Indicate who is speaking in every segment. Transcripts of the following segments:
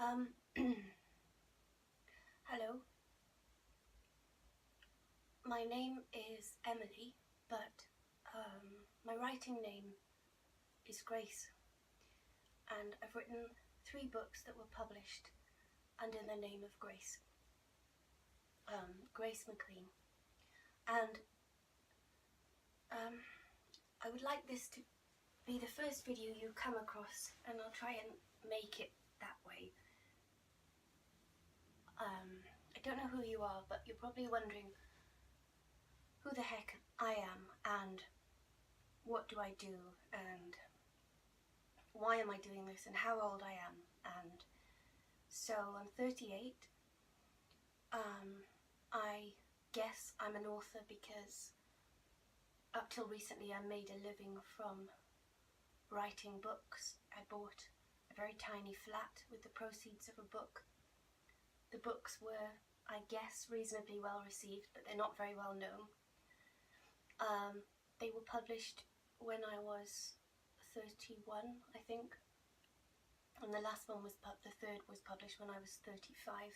Speaker 1: Um, Hello, my name is Emily, but my writing name is Grace, and I've written 3 books that were published under the name of Grace, Grace McLean, and I would like this to be the first video you come across, and I'll try and make it that way. I don't know who you are, but you're probably wondering who the heck I am and what do I do and why am I doing this and how old I am. And so I'm 38. I guess I'm an author because up till recently I made a living from writing books. I bought a very tiny flat with the proceeds of a book. The books were, I guess, reasonably well received, but they're not very well known. They were published when I was 31, I think, and the last one was the third was published when I was 35.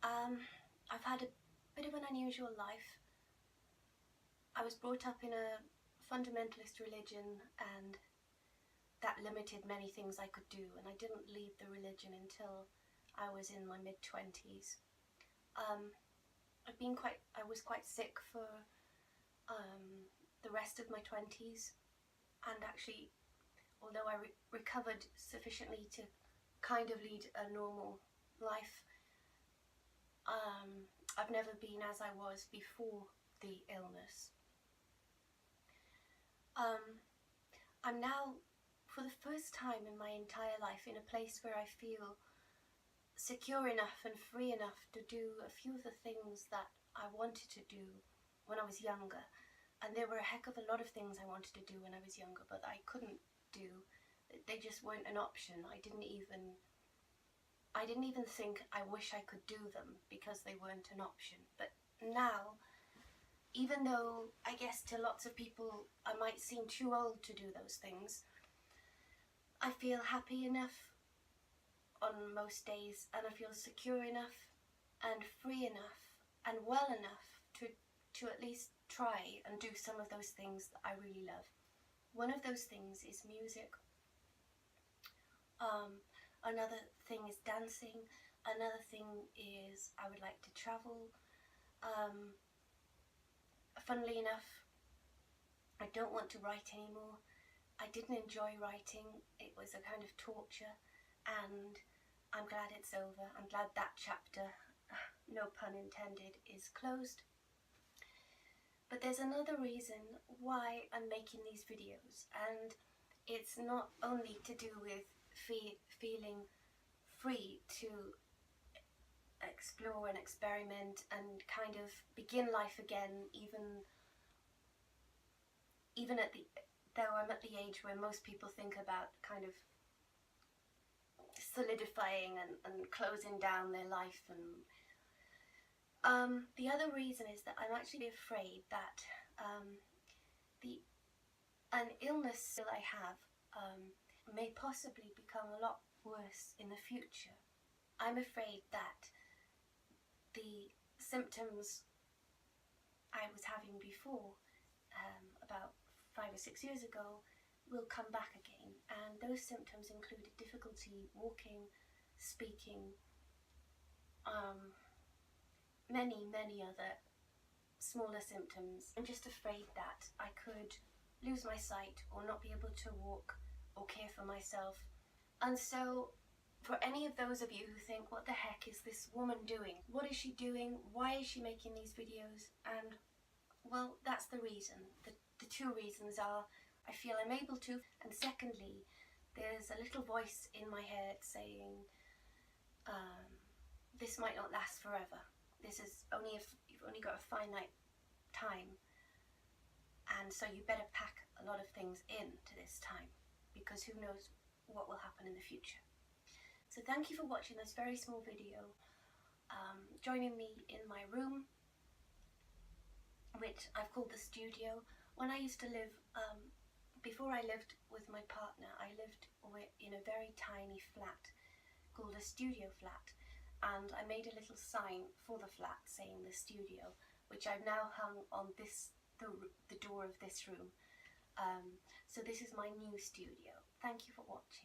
Speaker 1: I've had a bit of an unusual life. I was brought up in a fundamentalist religion, and that limited many things I could do, and I didn't leave the religion until I was in my mid-20s. I was quite sick for the rest of my 20s, and actually, although I recovered sufficiently to kind of lead a normal life, I've never been as I was before the illness. I'm now, for the first time in my entire life, in a place where I feel secure enough and free enough to do a few of the things that I wanted to do when I was younger. And there were a heck of a lot of things I wanted to do when I was younger, but I couldn't do. They just weren't an option. I didn't even think I wish I could do them because they weren't an option. But now, even though I guess to lots of people I might seem too old to do those things, I feel happy enough on most days, and I feel secure enough and free enough and well enough to at least try and do some of those things that I really love. One of those things is music. Another thing is dancing. Another thing is I would like to travel. Funnily enough, I don't want to write anymore. I didn't enjoy writing. It was a kind of torture, and I'm glad it's over. I'm glad that chapter, no pun intended, is closed. But there's another reason why I'm making these videos, and it's not only to do with feeling free to explore and experiment and kind of begin life again, even though I'm at the age where most people think about kind of solidifying and closing down their life. And the other reason is that I'm actually afraid that an illness that I have may possibly become a lot worse in the future. I'm afraid that the symptoms I was having before, about 5 or 6 years ago, will come back again, and those symptoms included difficulty walking, speaking, many other smaller symptoms. I'm just afraid that I could lose my sight or not be able to walk or care for myself. And so for any of those of you who think, what the heck is this woman doing? What is she doing? Why is she making these videos? And well, that's the reason. The 2 reasons are I feel I'm able to, and secondly, there's a little voice in my head saying, this might not last forever. This is only if you've only got a finite time, and so you better pack a lot of things into this time, because who knows what will happen in the future. So thank you for watching this very small video, joining me in my room, which I've called the studio. When I used to live Before I lived with my partner, I lived in a very tiny flat called a studio flat, and I made a little sign for the flat saying the studio, which I've now hung on the door of this room. So this is my new studio. Thank you for watching.